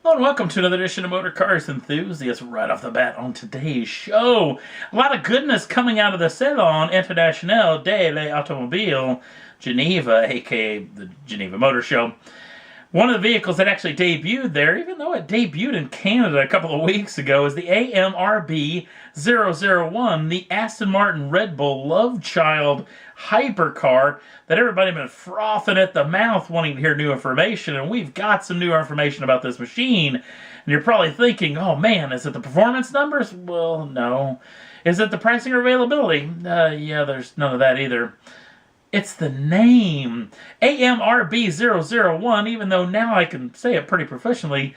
Hello and welcome to another edition of Motor Cars Enthusiasts. Right off the bat on today's show, a lot of goodness coming out of the Salon International de l'Automobile Geneva, aka the Geneva Motor Show. One of the vehicles that actually debuted there, even though it debuted in Canada a couple of weeks ago, is the AMRB 001, the Aston Martin Red Bull love child hypercar that everybody been frothing at the mouth wanting to hear new information, and we've got some new information about this machine. And you're probably thinking, oh man, is it the performance numbers? Well, no. Is it the pricing or availability? Yeah, there's none of that either. It's the name. AMRB 001, even though now I can say it pretty professionally,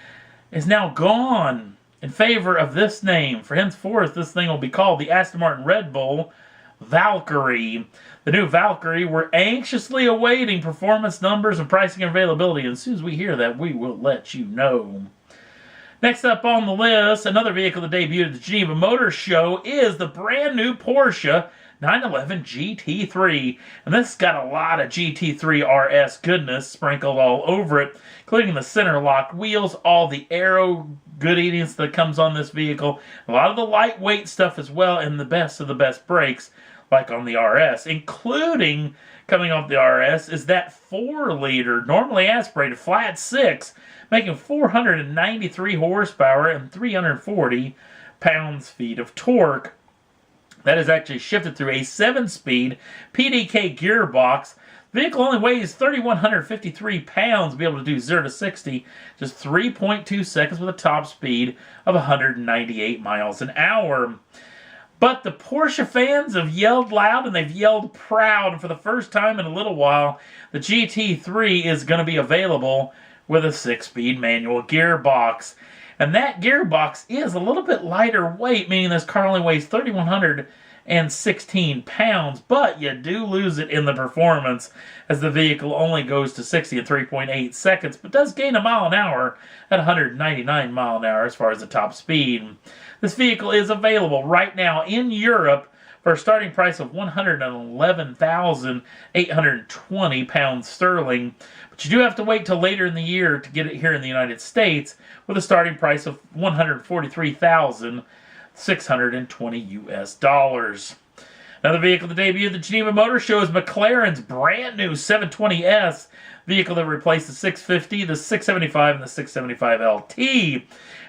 is now gone in favor of this name. For henceforth, this thing will be called the Aston Martin Red Bull Valkyrie. The new Valkyrie, we're anxiously awaiting performance numbers and pricing and availability. And as soon as we hear that, we will let you know. Next up on the list, another vehicle that debuted at the Geneva Motor Show is the brand new Porsche 911 GT3. And this has got a lot of GT3 RS goodness sprinkled all over it, including the center locked wheels, all the aero goodiness that comes on this vehicle, a lot of the lightweight stuff as well, and the best of the best brakes like on the RS, including coming off the RS is that 4-liter normally aspirated flat 6, making 493 horsepower and 340 pounds-feet of torque. That is actually shifted through a 7-speed PDK gearbox. The vehicle only weighs 3,153 pounds to be able to do 0 to 60 just 3.2 seconds with a top speed of 198 miles an hour. But the Porsche fans have yelled loud and they've yelled proud. And for the first time in a little while, the GT3 is going to be available with a 6-speed manual gearbox. And that gearbox is a little bit lighter weight, meaning this car only weighs 3,116 pounds, but you do lose it in the performance as the vehicle only goes to 60 in 3.8 seconds, but does gain a mile an hour at 199 mile an hour as far as the top speed. This vehicle is available right now in Europe for a starting price of £111,820 sterling. But you do have to wait till later in the year to get it here in the United States with a starting price of $143,620 US. Another vehicle that debuted at the Geneva Motor Show is McLaren's brand new 720S vehicle that replaced the 650, the 675, and the 675 LT.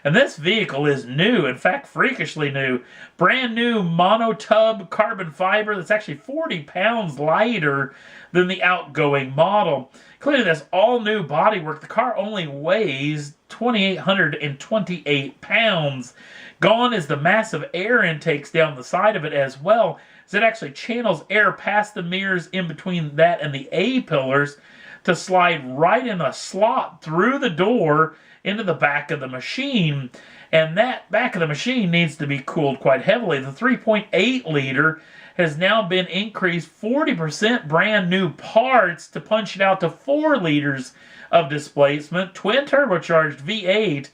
And this vehicle is new, in fact, freakishly new. Brand new monotub carbon fiber that's actually 40 pounds lighter than the outgoing model. Including this all-new bodywork, the car only weighs 2,828 pounds. Gone is the massive air intakes down the side of it as well, as it actually channels air past the mirrors in between that and the A-pillars to slide right in a slot through the door into the back of the machine. And that back of the machine needs to be cooled quite heavily. The 3.8 liter has now been increased 40% brand new parts to punch it out to 4 liters of displacement. Twin turbocharged V8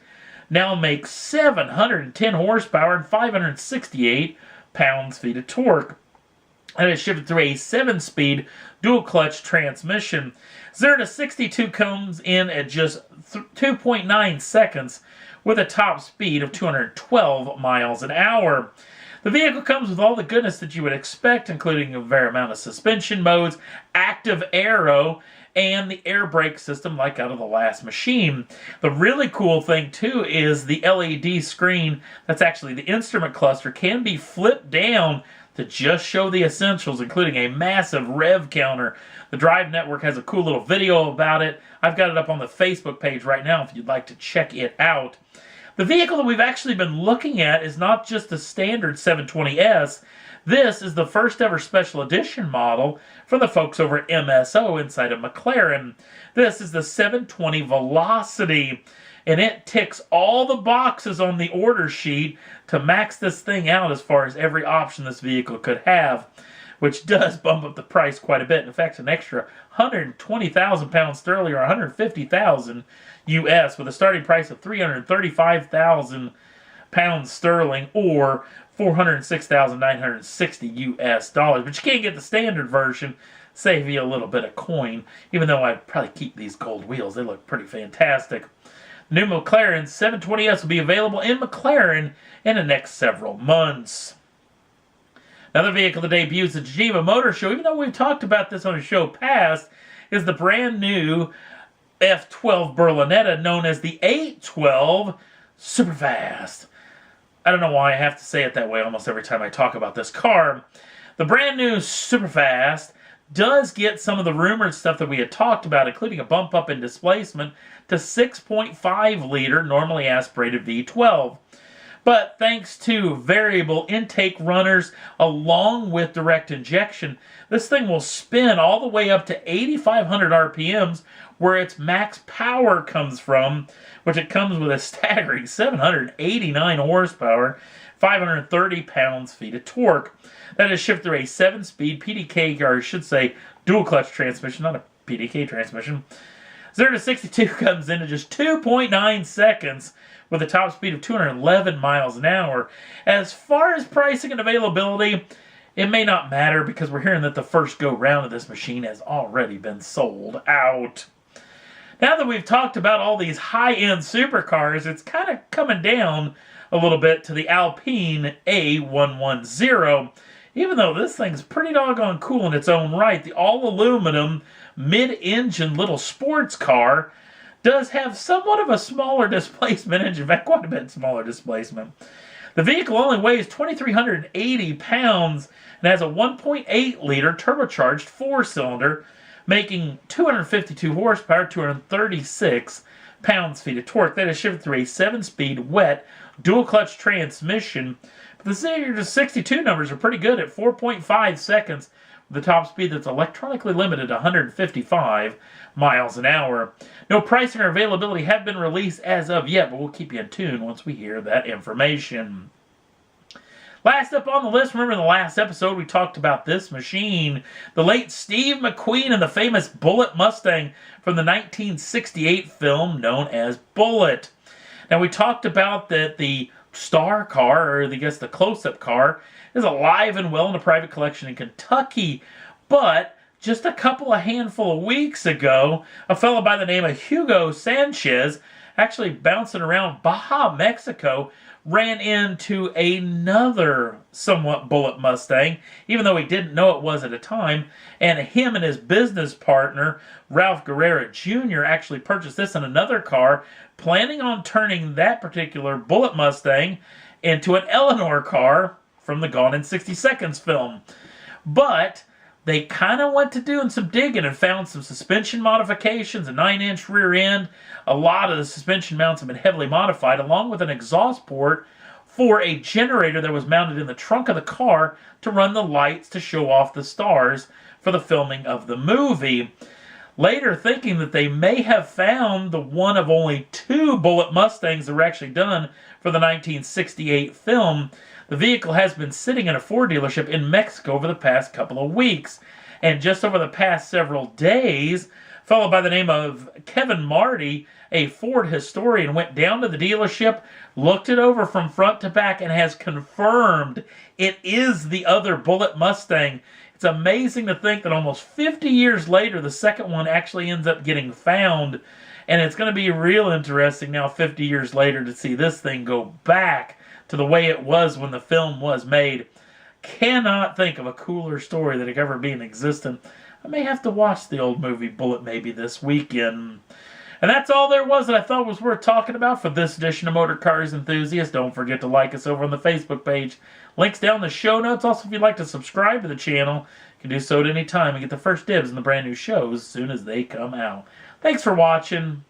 now makes 710 horsepower and 568 pounds-feet of torque. And it's shifted through a 7-speed dual-clutch transmission. 0 to 62 comes in at just 2.9 seconds with a top speed of 212 miles an hour. The vehicle comes with all the goodness that you would expect, including a fair amount of suspension modes, active aero, and the air brake system like out of the last machine. The really cool thing too is the LED screen that's actually the instrument cluster can be flipped down to just show the essentials, including a massive rev counter. The Drive Network has a cool little video about it. I've got it up on the Facebook page right now if you'd like to check it out. The vehicle that we've actually been looking at is not just the standard 720S. This is the first ever special edition model from the folks over at MSO inside of McLaren. This is the 720 Velocity, and it ticks all the boxes on the order sheet to max this thing out as far as every option this vehicle could have, which does bump up the price quite a bit. In fact, an extra 120,000 pounds sterling or 150,000 US with a starting price of 335,000 pounds sterling or 406,960 US dollars. But you can't get the standard version. Save you a little bit of coin, even though I'd probably keep these gold wheels. They look pretty fantastic. The new McLaren 720S will be available in McLaren in the next several months. Another vehicle that debuts at the Geneva Motor Show, even though we've talked about this on a show past, is the brand new F12 Berlinetta known as the 812 Superfast. I don't know why I have to say it that way almost every time I talk about this car. The brand new Superfast does get some of the rumored stuff that we had talked about, including a bump up in displacement to 6.5 liter normally aspirated V12. But thanks to variable intake runners along with direct injection, this thing will spin all the way up to 8,500 RPMs, where its max power comes from, which it comes with a staggering 789 horsepower, 530 pounds-feet of torque. That is shipped through a 7-speed PDK, or I should say dual-clutch transmission, not a PDK transmission. 0 to 62 comes in just 2.9 seconds, with a top speed of 211 miles an hour. As far as pricing and availability, it may not matter because we're hearing that the first go-round of this machine has already been sold out. Now that we've talked about all these high-end supercars, it's kind of coming down a little bit to the Alpine A110. Even though this thing's pretty doggone cool in its own right, the all-aluminum, mid-engine little sports car does have somewhat of a smaller displacement engine, in fact, quite a bit smaller displacement. The vehicle only weighs 2,380 pounds and has a 1.8-liter turbocharged four-cylinder, making 252 horsepower, 236 pounds-feet of torque. That is shipped through a 7-speed wet dual-clutch transmission. But the 0 to 62 numbers are pretty good at 4.5 seconds, with a top speed that's electronically limited to 155 miles an hour. No pricing or availability have been released as of yet, but we'll keep you in tune once we hear that information. Last up on the list, remember in the last episode we talked about this machine, the late Steve McQueen and the famous Bullitt Mustang from the 1968 film known as Bullitt. Now we talked about that the star car, or I guess the close-up car, is alive and well in a private collection in Kentucky, but just a handful of weeks ago, a fellow by the name of Hugo Sanchez, actually bouncing around Baja, Mexico, ran into another somewhat Bullitt Mustang, even though he didn't know it was at the time, and him and his business partner, Ralph Guerrera Jr., actually purchased this in another car, planning on turning that particular Bullitt Mustang into an Eleanor car from the Gone in 60 Seconds film. But they kind of went to doing some digging and found some suspension modifications, a 9-inch rear end. A lot of the suspension mounts have been heavily modified, along with an exhaust port for a generator that was mounted in the trunk of the car to run the lights to show off the stars for the filming of the movie. Later, thinking that they may have found the one of only 2 Bullitt Mustangs that were actually done for the 1968 film, the vehicle has been sitting in a Ford dealership in Mexico over the past couple of weeks. And just over the past several days, a fellow by the name of Kevin Marty, a Ford historian, went down to the dealership, looked it over from front to back, and has confirmed it is the other Bullitt Mustang. It's amazing to think that almost 50 years later, the second one actually ends up getting found. And it's going to be real interesting now, 50 years later, to see this thing go back to the way it was when the film was made. Cannot think of a cooler story that could ever be in existence. I may have to watch the old movie Bullitt maybe this weekend. And that's all there was that I thought was worth talking about for this edition of Motor Cars Enthusiast. Don't forget to like us over on the Facebook page. Links down in the show notes. Also, if you'd like to subscribe to the channel, you can do so at any time and get the first dibs on the brand new shows as soon as they come out. Thanks for watching.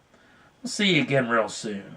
We'll see you again real soon.